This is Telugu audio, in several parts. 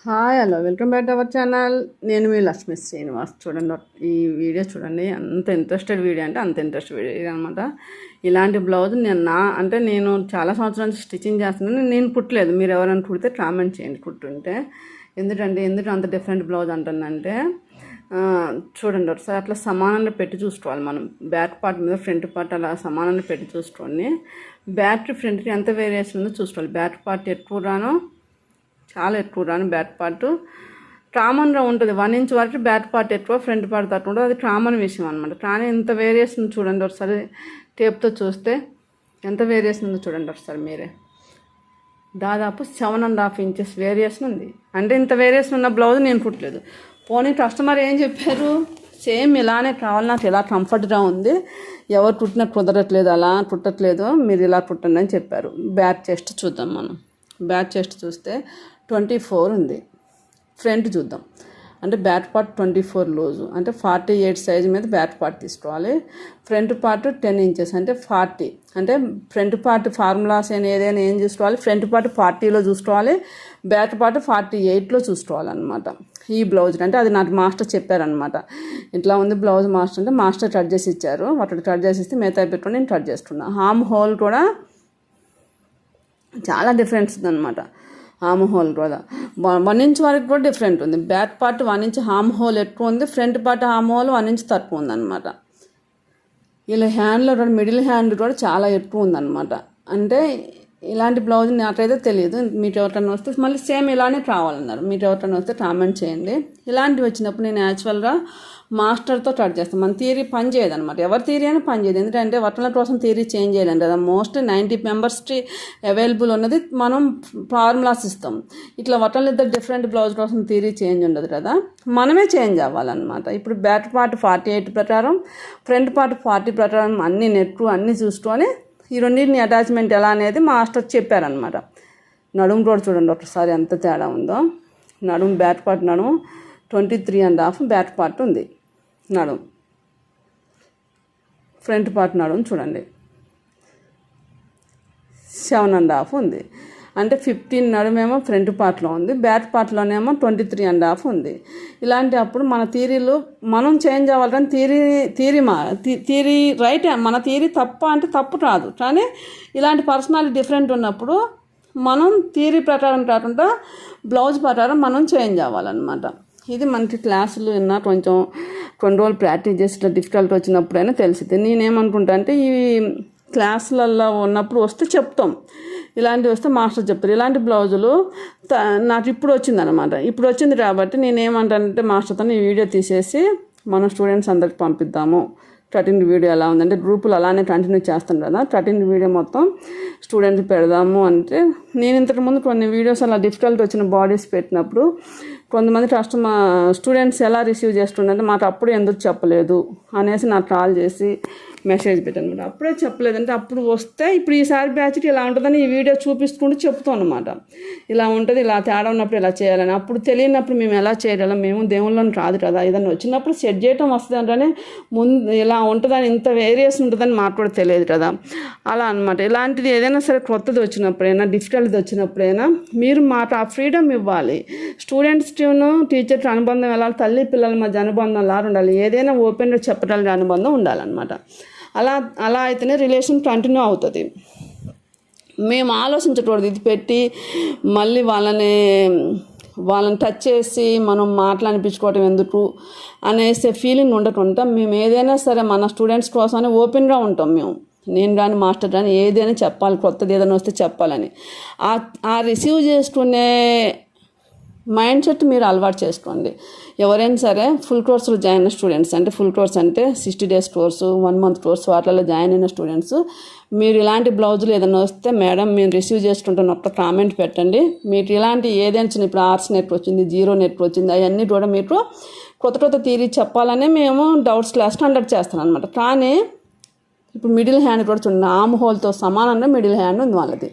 Hi hello welcome back to our channel. నేను మీ లక్ష్మీ శ్రీనివాస్. చూడండి, ఈ వీడియో చూడండి. అంత ఇంట్రెస్టెడ్ వీడియో అంటే అంత ఇంట్రెస్ట్ వీడియో అనమాట. ఇలాంటి బ్లౌజ్ నేను చాలా సంవత్సరాల నుంచి స్టిచ్చింగ్ చేస్తున్నాను. నేను కుట్టలేదు. మీరు ఎవరైనా కుడితే కామెంట్ చేయండి కుట్టుంటే. ఎందుకు అంత డిఫరెంట్ బ్లౌజ్ అంటుందంటే, చూడండి ఒకసారి అట్లా సమానంగా పెట్టి చూసుకోవాలి. మనం బ్యాక్ పార్ట్ మీద ఫ్రంట్ పార్ట్ అలా సమానంగా పెట్టి చూసుకొని బ్యాక్ ఫ్రంట్కి ఎంత వేరియేషన్ ఉందో చూసుకోవాలి. బ్యాక్ పార్ట్ ఎక్కువ రాను, చాలా ఎక్కువ రాను. బ్యాక్ పార్ట్ కామన్గా ఉంటుంది. 1 ఇంచ్ వరకు బ్యాక్ పార్ట్ ఎక్కువ, ఫ్రంట్ పార్ట్ తక్కువ ఉంటుంది. అది కామన్ విషయం అనమాట. కానీ ఇంత వేరియేషన్ చూడండి ఒకసారి. టేప్తో చూస్తే ఎంత వేరియేషన్ ఉందో చూడండి ఒకసారి మీరే. దాదాపు 7.5 ఇంచెస్ వేరియేషన్ ఉంది. అంటే ఇంత వేరియేషన్ ఉన్న బ్లౌజ్ నేను కుట్టలేదు. పోనీ కస్టమర్ ఏం చెప్పారు, సేమ్ ఇలానే కావాలి, నాకు ఇలా కంఫర్ట్గా ఉంది, ఎవరు కుట్టినా కుదరట్లేదు, అలా కుట్టట్లేదు, మీరు ఇలా కుట్టండి అని చెప్పారు. బ్యాక్ చెస్ట్ చూద్దాం. మనం బ్యాక్ చెస్ట్ చూస్తే 24 ఉంది. ఫ్రంట్ చూద్దాం. అంటే బ్యాక్ పార్ట్ 24 లూజు, అంటే 48 సైజు మీద బ్యాక్ పార్ట్ తీసుకోవాలి. ఫ్రంట్ పార్ట్ 10 ఇంచెస్ అంటే 40. అంటే ఫ్రంట్ పార్ట్ ఫార్ములాస్ ఏదైనా ఏం చూసుకోవాలి, ఫ్రంట్ పార్ట్ 40లో చూసుకోవాలి, బ్యాక్ పార్ట్ 48లో చూసుకోవాలన్నమాట. ఈ బ్లౌజ్ అంటే అది నాకు మాస్టర్ చెప్పారనమాట. ఇట్లా ఉంది బ్లౌజ్ మాస్టర్ అంటే మాస్టర్ కట్ చేసి ఇచ్చారు. వాటి కట్ చేసి ఇస్తే మిగతా పెట్టుకొని నేను కట్ చేసుకున్నాను. హామ్ హోల్ కూడా చాలా డిఫరెన్స్ ఉందన్నమాట. హామ్ హోల్ కూడా 1 ఇంచ్ వరకు కూడా డిఫరెంట్ ఉంది. బ్యాక్ పార్ట్ 1 ఇంచ్ హామ్ హోల్ ఎక్కువ ఉంది, ఫ్రంట్ పార్ట్ హామ్ హోల్ 1 ఇంచ్ తక్కువ ఉందన్నమాట. ఇలా హ్యాండ్లో కూడా మిడిల్ హ్యాండ్ కూడా చాలా ఎక్కువ ఉందన్నమాట. అంటే ఇలాంటి బ్లౌజ్ నాకైతే తెలియదు. మీకు ఎవరికైనా వస్తే మళ్ళీ సేమ్ ఇలానే కావాలన్నారు. మీకు ఎవరికైనా వస్తే కామెంట్ చేయండి. ఇలాంటివి వచ్చినప్పుడు నేను యాక్చువల్గా మాస్టర్తో కట్ చేస్తాను. మన థియరీ పని చేయదు అనమాట. ఎవరి థియరీ అయినా పని చేయదు. ఎందుకంటే వటల కోసం థియరీ చేంజ్ చేయాలండి కదా. మోస్ట్లీ 90 మెంబర్స్కి అవైలబుల్ ఉన్నది మనం ఫార్ములాస్ ఇస్తాం. ఇట్లా వటలు ఇద్దరు డిఫరెంట్ బ్లౌజ్ కోసం థియరీ చేంజ్ ఉండదు కదా, మనమే చేంజ్ అవ్వాలన్నమాట. ఇప్పుడు బ్యాక్ పార్ట్ 48 ప్రకారం, ఫ్రంట్ పార్ట్ 40 ప్రకారం అన్ని నెట్ అన్నీ చూసుకొని ఈ రెండింటిని అటాచ్మెంట్ ఎలా అనేది మాస్టర్ చెప్పారనమాట. నడుము కూడా చూడండి ఒకసారి ఎంత తేడా ఉందో. నడుము బ్యాక్ పార్ట్ నడుము 23.5 బ్యాక్ పార్ట్ ఉంది. నడుము ఫ్రంట్ పార్ట్ నడుము చూడండి 7.5 ఉంది. అంటే 15 నడుమేమో ఫ్రంట్ పార్ట్లో ఉంది, బ్యాక్ పార్ట్లోనేమో 23.5 ఉంది. ఇలాంటి అప్పుడు మన థియరీలు మనం చేంజ్ అవ్వాలని థియరీ రైట్, మన థియరీ తప్ప అంటే తప్పు రాదు. కానీ ఇలాంటి పర్సనాలిటీ డిఫరెంట్ ఉన్నప్పుడు మనం థియరీ ప్రకారం కాకుండా బ్లౌజ్ ప్రకారం మనం చేంజ్ అవ్వాలన్నమాట. ఇది మనకి క్లాసులు విన్నా కొంచెం కొన్ని రోజులు ప్రాక్టీస్ చేసి ఇట్లా డిఫికల్ట్ వచ్చినప్పుడైనా తెలిసింది. నేనేమనుకుంటా అంటే ఈ క్లాసులలో ఉన్నప్పుడు వస్తే చెప్తాం, ఇలాంటివి వస్తే మాస్టర్ చెప్తారు. ఇలాంటి బ్లౌజులు నాకు ఇప్పుడు వచ్చిందనమాట. ఇప్పుడు వచ్చింది కాబట్టి నేనేమంటానంటే మాస్టర్తో ఈ వీడియో తీసేసి మన స్టూడెంట్స్ అందరికి పంపిద్దాము. కటింగ్ వీడియో ఎలా ఉందంటే గ్రూపులు అలానే కంటిన్యూ చేస్తాను కదా, కటింగ్ వీడియో మొత్తం స్టూడెంట్స్ పెడదాము అంటే. నేను ఇంతకుముందు కొన్ని వీడియోస్ అలా డిఫికల్ట్ వచ్చిన బాడీస్ పెట్టినప్పుడు కొంతమంది స్టూడెంట్స్ ఎలా రిసీవ్ చేస్తుండే మాకు అప్పుడు ఎందుకు చెప్పలేదు అనేసి నాకు కాల్ చేసి మెసేజ్ పెట్టాను. అప్పుడే చెప్పలేదంటే అప్పుడు వస్తే ఇప్పుడు ఈసారి బ్యాచ్కి ఇలా ఉంటుందని ఈ వీడియో చూపిస్తుంటే చెప్తాం అనమాట. ఇలా ఉంటుంది, ఇలా తేడా ఉన్నప్పుడు ఇలా చేయాలని. అప్పుడు తెలియనప్పుడు మేము ఎలా చేయగలం, మేము దేవుళ్ళని కాదు కదా. ఏదైనా వచ్చినప్పుడు సెట్ చేయటం వస్తుంది అంటే ముందు ఇలా ఉంటుందని, ఇంత వేరియేషన్ ఉంటుందని మాకు కూడా తెలియదు కదా. అలా అనమాట. ఇలాంటిది ఏదైనా సరే కొత్తది వచ్చినప్పుడైనా, డిఫికల్ట్ది వచ్చినప్పుడైనా మీరు మాకు ఆ ఫ్రీడమ్ ఇవ్వాలి. స్టూడెంట్స్ను టీచర్స్ అనుబంధం వెళ్ళాలి, తల్లి పిల్లల మధ్య అనుబంధం లాగా ఉండాలి. ఏదైనా ఓపెన్గా చెప్పడానికి అనుబంధం ఉండాలన్నమాట. అలా అయితేనే రిలేషన్ కంటిన్యూ అవుతుంది. మేము ఆలోచించకూడదు ఇది పెట్టి మళ్ళీ వాళ్ళని టచ్ చేసి మనం మాట్లాడిపించుకోవటం ఎందుకు అనేసి ఫీలింగ్ ఉండకుండా మేము ఏదైనా సరే మన స్టూడెంట్స్ కోసమని ఓపెన్గా ఉంటాం. నేను కానీ మాస్టర్ కానీ ఏదైనా చెప్పాలి, కొత్తది ఏదైనా వస్తే చెప్పాలని ఆ రిసీవ్ చేసుకునే మైండ్ సెట్ మీరు అలవాటు చేసుకోండి. ఎవరైనా సరే ఫుల్ కోర్సులో జాయిన్ అయిన స్టూడెంట్స్, అంటే ఫుల్ కోర్స్ అంటే 60 days కోర్సు, 1 month కోర్సు, వాటిలో జాయిన్ అయిన స్టూడెంట్స్ మీరు ఇలాంటి బ్లౌజులు ఏదైనా వస్తే మేడం మేము రిసీవ్ చేసుకుంటున్న ఒక్క కామెంట్ పెట్టండి. మీకు ఇలాంటి ఏదైనా చిన్న ఇప్పుడు ఆర్ట్స్ నెట్ వచ్చింది, 0 నెట్ వచ్చింది, అవన్నీ కూడా మీకు కొత్త థియరీ చెప్పాలనే మేము డౌట్స్ క్లాస్ కండక్ట్ చేస్తాను అనమాట. కానీ ఇప్పుడు మిడిల్ హ్యాండ్ కూడా చూడండి, ఆమ్ హోల్తో సమానంగా మిడిల్ హ్యాండ్ ఉంది వాళ్ళది.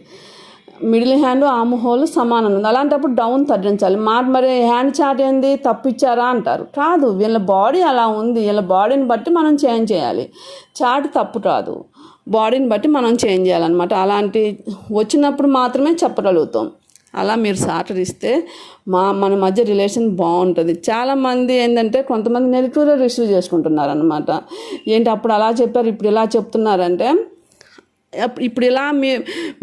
మిడిల్ హ్యాండ్ ఆమ్ హోల్ సమానం ఉంది. అలాంటప్పుడు డౌన్ తగ్గించాలి. మరి హ్యాండ్ చాట్ ఏంది తప్పిచ్చారా అంటారు. కాదు, వీళ్ళ బాడీ అలా ఉంది, వీళ్ళ బాడీని బట్టి మనం చేంజ్ చేయాలి. చాట్ తప్పు కాదు, బాడీని బట్టి మనం చేంజ్ చేయాలన్నమాట. అలాంటి వచ్చినప్పుడు మాత్రమే చెప్పగలుగుతాం. అలా మీరు సాటర్ ఇస్తే మన మధ్య రిలేషన్ బాగుంటుంది. చాలామంది ఏంటంటే కొంతమంది నెగిటివ్గా రిసీవ్ చేసుకుంటున్నారు అనమాట. ఏంటి అప్పుడు అలా చెప్పారు ఇప్పుడు ఇలా చెప్తున్నారంటే, ఇప్పుడు ఇలా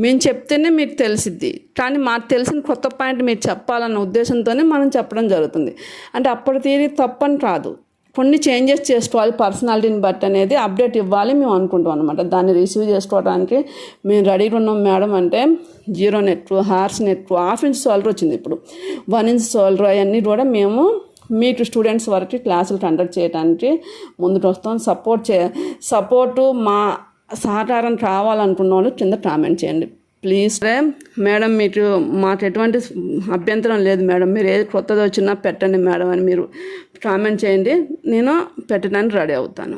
మేము చెప్తేనే మీకు తెలిసిద్ది, కానీ మాకు తెలిసిన కొత్త పాయింట్ మీరు చెప్పాలన్న ఉద్దేశంతోనే మనం చెప్పడం జరుగుతుంది. అంటే అప్పటి తీరి తప్పని కాదు, కొన్ని చేంజెస్ చేసుకోవాలి పర్సనాలిటీని బట్టి అనేది అప్డేట్ ఇవ్వాలి మేము అనుకుంటాం అనమాట. దాన్ని రిసీవ్ చేసుకోవడానికి మేము రెడీగా ఉన్నాం మేడం అంటే 0 net, horse net, 1/2 inch solder వచ్చింది, ఇప్పుడు 1 ఇంచ్ సోల్డర్, అవన్నీ కూడా మేము మీకు స్టూడెంట్స్ వరకు క్లాసులు కండక్ట్ చేయడానికి ముందుకు వస్తాం. సపోర్టు మా సహకారం కావాలనుకున్న వాళ్ళు కింద కామెంట్ చేయండి ప్లీజ్. మేడం మాకు ఎటువంటి అభ్యంతరం లేదు మేడం, మీరు ఏది కొత్తది వచ్చినా పెట్టండి మేడం అని మీరు కామెంట్ చేయండి, నేను పెట్టడానికి రెడీ అవుతాను.